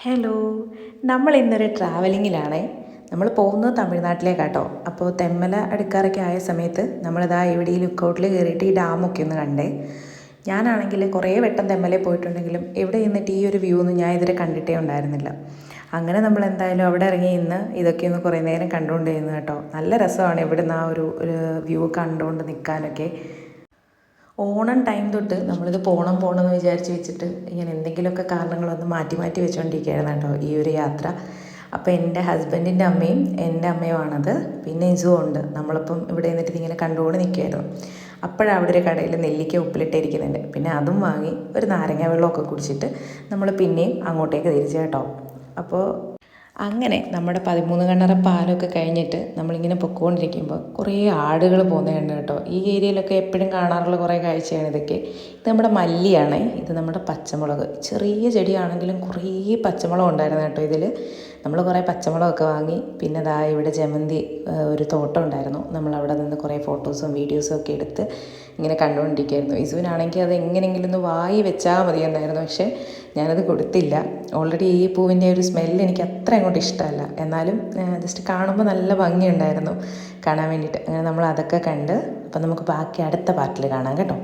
Hello, നമ്മൾ ഇന്നൊരു ട്രാവലിങ്ങിലാണേ. നമ്മൾ പോകുന്നത് തമിഴ്നാട്ടിലേക്കാട്ടോ. അപ്പോൾ തെന്മല അടുക്കാറൊക്കെ ആയ സമയത്ത് നമ്മളിതാ ഇവിടെ ഈ ലുക്കൗട്ടിൽ കയറിയിട്ട് ഈ ഡാമൊക്കെ ഒന്ന് കണ്ടേ. ഞാനാണെങ്കിൽ കുറേ വട്ടം തെന്മലയിൽ പോയിട്ടുണ്ടെങ്കിലും ഇവിടെ നിന്നിട്ട് ഈ ഒരു വ്യൂ ഒന്നും ഞാൻ ഇതുവരെ കണ്ടിട്ടേ ഉണ്ടായിരുന്നില്ല. അങ്ങനെ നമ്മൾ എന്തായാലും അവിടെ ഇറങ്ങി ഇന്ന് ഇതൊക്കെ ഒന്ന് കുറേ നേരം കണ്ടുകൊണ്ടിരുന്നു കേട്ടോ. നല്ല രസമാണ് ഇവിടുന്ന് ആ ഒരു വ്യൂ കണ്ടുകൊണ്ട് നിൽക്കാനൊക്കെ. ഓണം ടൈം തൊട്ട് നമ്മളിത് പോകണം എന്ന് വിചാരിച്ച് വെച്ചിട്ട് ഇങ്ങനെ എന്തെങ്കിലുമൊക്കെ കാരണങ്ങളൊന്ന് മാറ്റി മാറ്റി വെച്ചുകൊണ്ടിരിക്കുകയായിരുന്നു കേട്ടോ ഈ ഒരു യാത്ര. അപ്പോൾ എൻ്റെ ഹസ്ബൻഡിൻ്റെ അമ്മയും എൻ്റെ അമ്മയുമാണത്, പിന്നെ ഇസുവും ഉണ്ട്. നമ്മളിപ്പം ഇവിടെ നിന്നിട്ട് ഇതിങ്ങനെ കണ്ടുകൊണ്ട് നിൽക്കുമായിരുന്നു. അപ്പോഴവിടെ ഒരു കടയിൽ നെല്ലിക്ക ഉപ്പിലിട്ടിരിക്കുന്നുണ്ട്. പിന്നെ അതും വാങ്ങി ഒരു നാരങ്ങ വെള്ളമൊക്കെ കുടിച്ചിട്ട് നമ്മൾ പിന്നെയും അങ്ങോട്ടേക്ക് തിരിച്ചു കേട്ടോ. അപ്പോൾ അങ്ങനെ നമ്മുടെ 13 കണ്ണറ പാലമൊക്കെ കഴിഞ്ഞിട്ട് നമ്മളിങ്ങനെ പൊയ്ക്കൊണ്ടിരിക്കുമ്പോൾ കുറേ ആടുകൾ പോകുന്നതുണ്ട് കേട്ടോ. ഈ ഏരിയയിലൊക്കെ എപ്പോഴും കാണാറുള്ള കുറേ കാഴ്ചയാണ് ഇതൊക്കെ. ഇത് നമ്മുടെ മല്ലിയാണ്, ഇത് നമ്മുടെ പച്ചമുളക്. ചെറിയ ചെടിയാണെങ്കിലും കുറേ പച്ചമുളക് ഉണ്ടായിരുന്നു കേട്ടോ ഇതിൽ. നമ്മൾ കുറേ പച്ചമുളകൊക്കെ വാങ്ങി. പിന്നെ ദാ ഇവിടെ ജമന്തി ഒരു തോട്ടം ഉണ്ടായിരുന്നു. നമ്മളവിടെ നിന്ന് കുറേ ഫോട്ടോസും വീഡിയോസും ഒക്കെ എടുത്ത് ഇങ്ങനെ കണ്ടുകൊണ്ടിരിക്കുകയായിരുന്നു. ഇസുവിനാണെങ്കിൽ അത് എങ്ങനെയെങ്കിലും ഒന്ന് വായി വെച്ചാൽ മതിയെന്നായിരുന്നു, പക്ഷേ ഞാനത് കൊടുത്തില്ല. ഓൾറെഡി ഈ പൂവിൻ്റെ ഒരു സ്മെല്ല് എനിക്ക് അത്ര അങ്ങോട്ട് ഇഷ്ടമല്ല. എന്നാലും ജസ്റ്റ് കാണുമ്പോൾ നല്ല ഭംഗിയുണ്ടായിരുന്നു കാണാൻ വേണ്ടിയിട്ട്. അങ്ങനെ നമ്മൾ അതൊക്കെ കണ്ട്. അപ്പം നമുക്ക് ബാക്കി അടുത്ത പാർട്ടിൽ കാണാം കേട്ടോ.